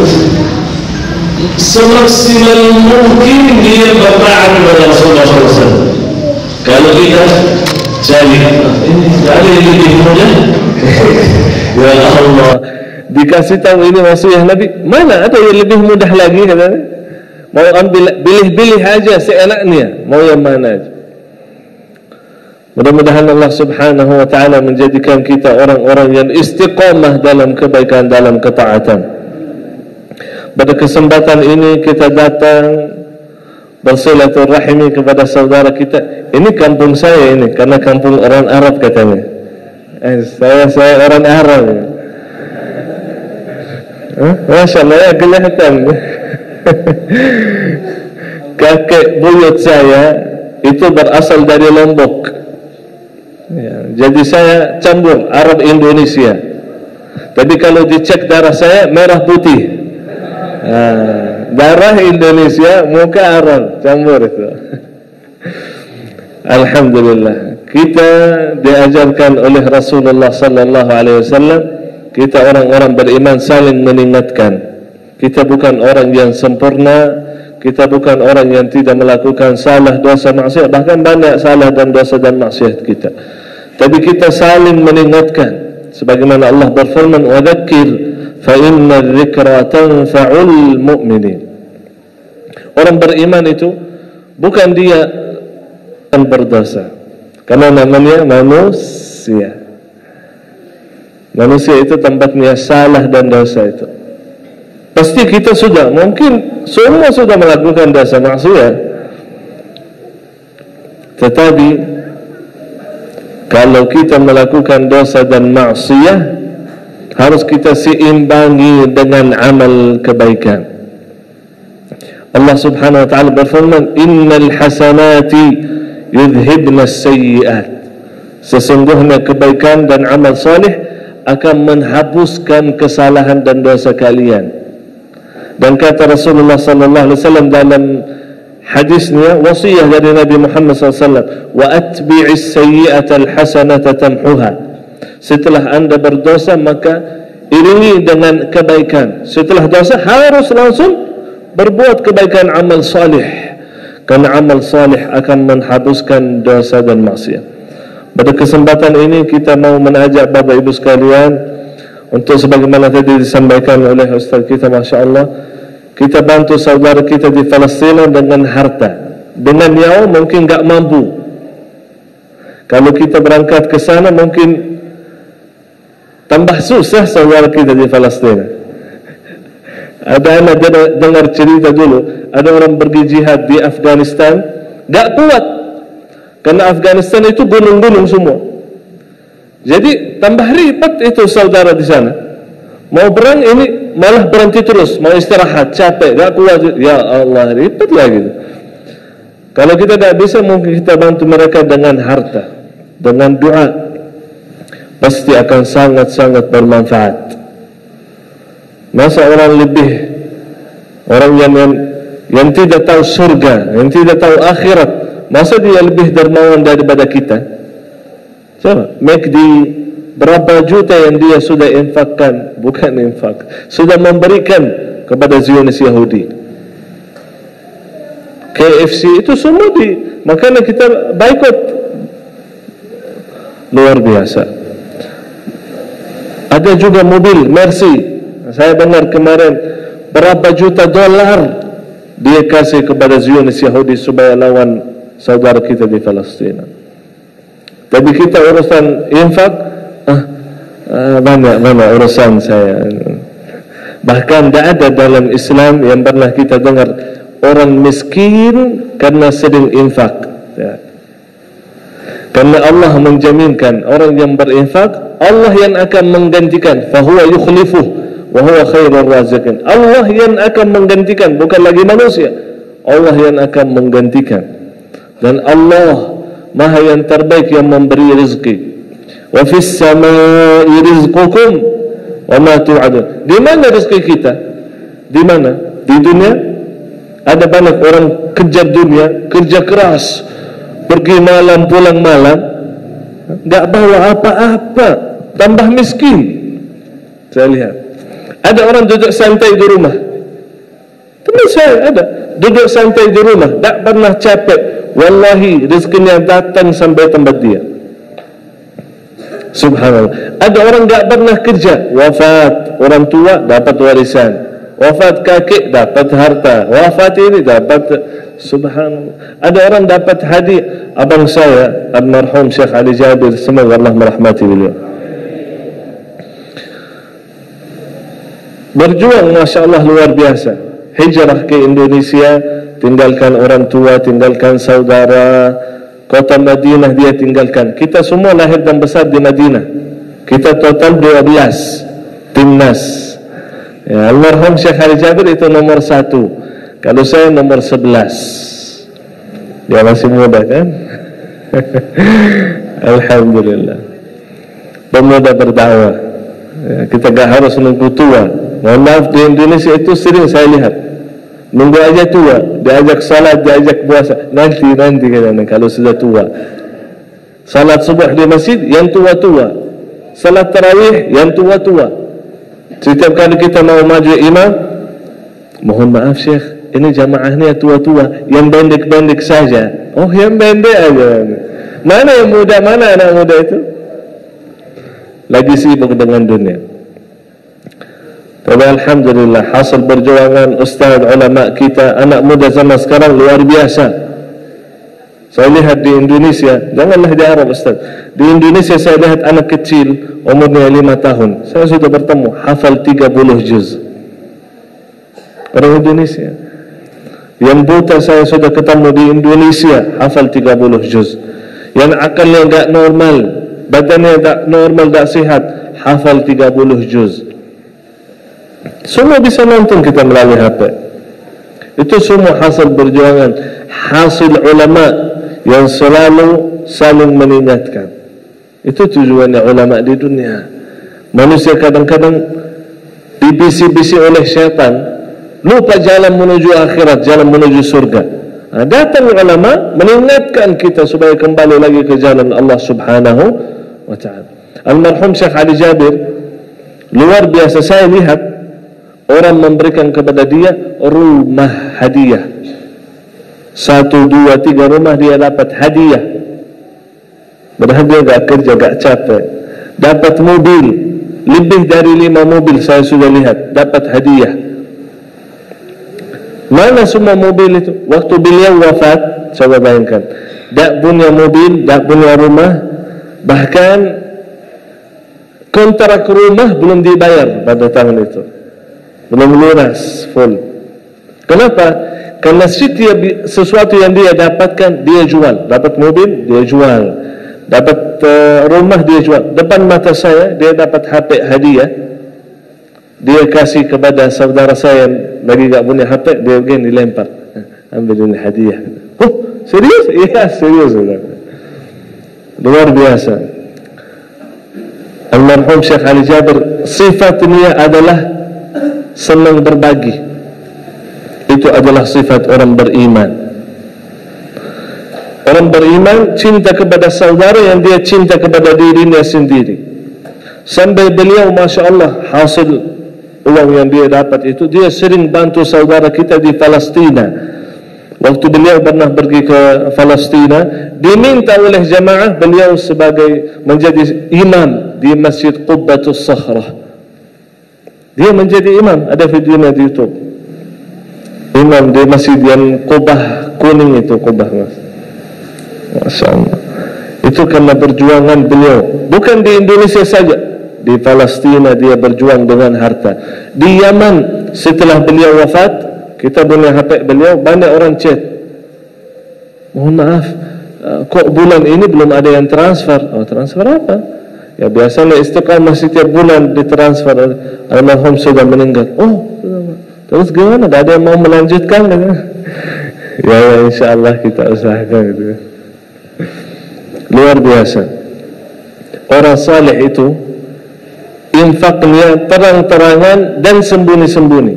semaksimal mungkin dia bertaat kepada Rasulullah sallallahu alaihi wasallam. Kalau kita cari ini ada yang lebih mudah, ya Allah, dikasih tahu ini wasiat Nabi, mana ada yang lebih mudah lagi katanya. Mau ambil pilih-pilih aja seenaknya, mau yang mana aja. Mudah-mudahan Allah Subhanahu wa taala menjadikan kita orang-orang yang istiqamah dalam kebaikan, dalam ketaatan. Pada kesempatan ini kita datang bersilaturahmi kepada saudara kita. Ini kampung saya ini, karena kampung orang Arab katanya. Saya orang Arab. Masya Allah ya, kelihatan. Kakek buyut saya itu berasal dari Lombok ya, jadi saya campur Arab Indonesia. Tapi kalau dicek darah saya merah putih, darah Indonesia, muka Arab, campur itu. Alhamdulillah, kita diajarkan oleh Rasulullah sallallahu alaihi wasallam, kita orang-orang beriman saling mengingatkan. Kita bukan orang yang sempurna, kita bukan orang yang tidak melakukan salah, dosa, maksiat, bahkan banyak salah dan dosa dan maksiat kita. Tapi kita saling mengingatkan, sebagaimana Allah berfirman, "Wadzakir fa inna dzikra tanfa'ul mu'minin." Orang beriman itu bukan dia yang berdosa, karena namanya manusia. Manusia itu tempatnya salah dan dosa itu. Pasti kita sudah, mungkin semua sudah melakukan dosa maksiat. Tetapi kalau kita melakukan dosa dan maksiat, harus kita seimbangi dengan amal kebaikan. Allah Subhanahu wa taala berfirman, "Innal hasanati yudhibna as-sayyi'at." Sesungguhnya kebaikan dan amal saleh akan menghapuskan kesalahan dan dosa kalian. Dan kata Rasulullah sallallahu alaihi wasallam dalam hadisnya, wasiat dari Nabi Muhammad sallallahu alaihi wasallam, "Wa atbi'is sayyi'ata al-hasanata tamhuha." Setelah anda berdosa maka iringi dengan kebaikan. Setelah dosa harus langsung berbuat kebaikan, amal salih, karena amal salih akan menghapuskan dosa dan maksiat. Pada kesempatan ini kita mau mengajak Bapak Ibu sekalian untuk sebagaimana tadi disampaikan oleh Ustaz kita, Masya Allah, kita bantu saudara kita di Palestina dengan harta. Dengan nyawa mungkin enggak mampu. Kalau kita berangkat ke sana mungkin tambah susah saudara kita di Palestina. Ada anak dengar cerita dulu, ada orang pergi jihad di Afghanistan, enggak kuat. Karena Afghanistan itu gunung-gunung semua. Jadi tambah ribet itu saudara di sana. Mau perang ini malah berhenti terus, mau istirahat, capek, gak kuat. Ya Allah, ribet lagi. Kalau kita tak bisa, mungkin kita bantu mereka dengan harta, dengan doa. Pasti akan sangat-sangat bermanfaat. Masa orang lebih, orang yang tidak tahu surga, yang tidak tahu akhirat, masa dia lebih dermawan daripada kita? Coba, McD berapa juta yang dia sudah infakkan, bukan infak, sudah memberikan kepada Zionis Yahudi. KFC itu semua makanya kita boikot. Luar biasa. Ada juga mobil Mercy, saya dengar kemarin berapa juta dolar dia kasih kepada Zionis Yahudi supaya lawan saudara kita di Palestina. Tapi kita urusan infak, banyak urusan saya. Bahkan tidak ada dalam Islam yang pernah kita dengar orang miskin karena sering infak. Ya. Karena Allah menjaminkan orang yang berinfak, Allah yang akan menggantikan. Fahuwa yukhlifuh wa huwa khairur raziqin. Allah yang akan menggantikan, bukan lagi manusia. Allah yang akan menggantikan. Dan Allah Maha yang terbaik yang memberi rezeki. Wa fis samaa'i rizqukum wa ma tu'adun. Di mana rezeki kita? Di mana? Di dunia? Ada banyak orang kejar dunia, kerja keras, pergi malam pulang malam, enggak bawa apa-apa, tambah miskin. Saya lihat ada orang duduk santai di rumah. Teman saya ada duduk santai di rumah, tak pernah capek. Wallahi rezekinya datang sampai tempat dia. Subhanallah. Ada orang tak pernah kerja, wafat orang tua dapat warisan, wafat kakek dapat harta, wafat ini dapat. Subhanallah. Ada orang dapat hadiah. Abang saya almarhum Syekh Ali Jabir, semoga Allah merahmati beliau, berjuang Masya Allah luar biasa. Hijrah ke Indonesia, tinggalkan orang tua, tinggalkan saudara. Kota Madinah dia tinggalkan. Kita semua lahir dan besar di Madinah. Kita total 12 timnas. Ya, almarhum Syekh Ali Jabir itu nomor 1. Kalau saya nomor 11. Dia masih muda kan? Alhamdulillah. Pemuda berdakwah. Ya, kita gak harus nunggu tua. Mohon maaf, di Indonesia itu sering saya lihat nunggu aja tua, diajak salat, diajak puasa, nanti kadang-kadang kalau sudah tua. Salat subuh di masjid yang tua-tua, salat tarawih yang tua-tua. Setiap kali kita mau maju imam, mohon maaf Syekh, ini jamaahnya tua-tua, yang pendek-pendek saja. Oh, yang pendek aja. Mana yang muda, mana anak muda itu? Lagi sibuk dengan dunia. Tapi alhamdulillah hasil perjuangan ustaz, ulama kita, anak muda zaman sekarang luar biasa. Saya lihat di Indonesia, janganlah di Arab ustaz, di Indonesia saya lihat anak kecil umurnya 5 tahun, saya sudah bertemu hafal 30 juz. Orang Indonesia. Yang buta saya sudah ketemu di Indonesia hafal 30 juz. Yang akalnya enggak normal, badannya tak normal, tak sihat, hafal 30 juz. Semua bisa nonton kita melalui HP. Itu semua hasil perjuangan, hasil ulama yang selalu saling mengingatkan. Itu tujuannya ulama di dunia. Manusia kadang-kadang dibisi-bisi oleh syaitan, lupa jalan menuju akhirat, jalan menuju surga. Datang ulama mengingatkan kita supaya kembali lagi ke jalan Allah Subhanahu wa ta'ala. Almarhum Syekh Ali Jabir luar biasa. Saya lihat orang memberikan kepada dia rumah hadiah, 1, 2, 3 rumah dia dapat hadiah. Padahal dia gak kerja, gak capek. Dapat mobil, lebih dari 5 mobil saya sudah lihat, dapat hadiah. Mana semua mobil itu? Waktu beliau wafat, coba bayangkan, tak punya mobil, tak punya rumah, bahkan kontrak rumah belum dibayar pada tahun itu, belum lunas full. Kenapa? Karena setiap sesuatu yang dia dapatkan dia jual. Dapat mobil dia jual, dapat rumah dia jual. Depan mata saya dia dapat HP hadiah, dia kasih kepada saudara saya yang lagi tak punya HP, dia begini dilempar, ambil ini hadiah. Oh serius? Iya serius. Luar biasa. Almarhum Syekh Ali Jabir sifatnya adalah senang berbagi. Itu adalah sifat orang beriman. Orang beriman cinta kepada saudara yang dia cinta kepada dirinya sendiri. Sampai beliau Masya Allah hasil uang yang dia dapat itu, dia sering bantu saudara kita di Palestina. Waktu beliau pernah pergi ke Palestina, diminta oleh jamaah beliau sebagai menjadi imam di Masjid Qubbatus Sakhrah. Dia menjadi imam, ada videonya di YouTube. Imam di masjid yang kubah kuning itu, kubah mas. Masya Allah. Itu karena perjuangan beliau. Bukan di Indonesia saja, di Palestina dia berjuang dengan harta. Di Yaman setelah beliau wafat, kita punya HP beliau, banyak orang chat, mohon maaf, kok bulan ini belum ada yang transfer. Oh transfer apa? Ya biasanya istiqamah setiap bulan ditransfer. Almarhum sudah meninggal. Oh terus gimana? Tak ada yang mau melanjutkan? Ya insyaAllah kita usahakan itu. Luar biasa. Orang saleh itu infaknya terang-terangan dan sembunyi-sembunyi.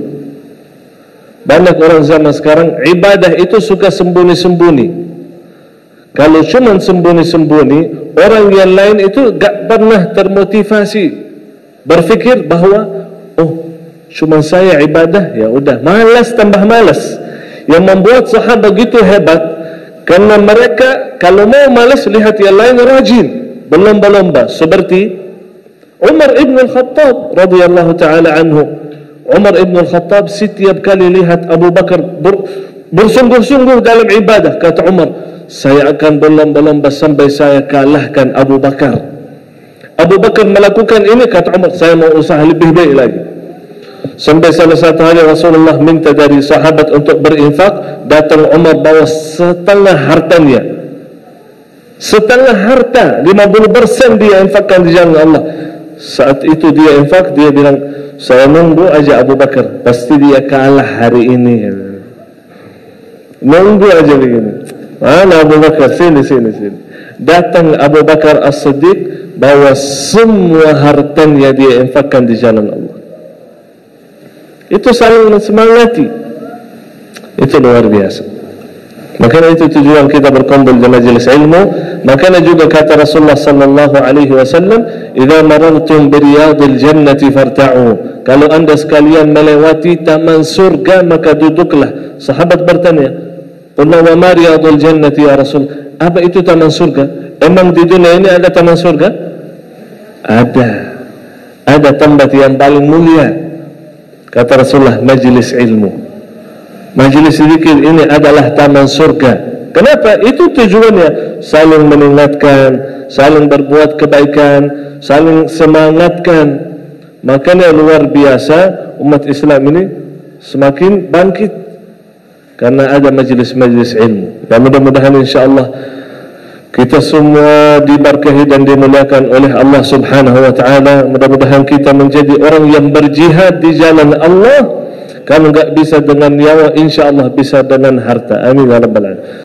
Banyak orang zaman sekarang ibadah itu suka sembunyi-sembunyi. Kalau cuma sembunyi-sembunyi, orang yang lain itu gak pernah termotivasi berfikir bahwa cuma saya ibadah, ya udah, malas tambah malas. Yang membuat sahabat begitu hebat karena mereka kalau mau malas lihat yang lain rajin, berlomba-lomba. Seperti Umar ibn al-Khattab radhiyallahu taala anhu. Umar ibn al-Khattab setiap kali lihat Abu Bakar bersungguh-sungguh dalam ibadah, kata Umar, saya akan berlomba-lomba sampai saya kalahkan Abu Bakar. Abu Bakar melakukan ini, kata Umar, saya mau usaha lebih baik lagi. Sampai salah satu hari Rasulullah minta dari sahabat untuk berinfak, datang Umar bawa setengah hartanya. Setengah harta, 50% dia infakkan di jalan Allah. Saat itu dia infak, dia bilang, saya nunggu aja Abu Bakar, pasti dia kalah hari ini. Nunggu aja begini. Mana Abu Bakar? Sini. Datang Abu Bakar As-Siddiq bawa semua hartanya dia infakkan di jalan Allah. Itu saling mensemangati. Itu luar biasa. Makanya itu tujuan kita berkumpul di majelis ilmu. Makanya juga kata Rasulullah sallallahu alaihi wasallam, "Idza marartum bi riyadil jannati farta'u." Kalau anda sekalian melewati taman surga maka duduklah. Sahabat bertanya, "Qulna wa ma riyadul jannati ya Rasul?" Apa itu taman surga? Emang di dunia ini ada taman surga? Ada. Ada tempat yang paling mulia. Kata Rasulullah, majelis ilmu. Majelis zikir ini adalah taman surga. Kenapa? Itu tujuannya saling mengingatkan, saling berbuat kebaikan, saling semangatkan. Makanya luar biasa umat Islam ini semakin bangkit karena ada majelis-majelis ilmu. Dan mudah-mudahan insyaallah kita semua diberkahi dan dimuliakan oleh Allah Subhanahu wa taala. Mudah-mudahan kita menjadi orang yang berjihad di jalan Allah. Kalau enggak bisa dengan nyawa, insyaallah bisa dengan harta. Amin ya rabbal alamin.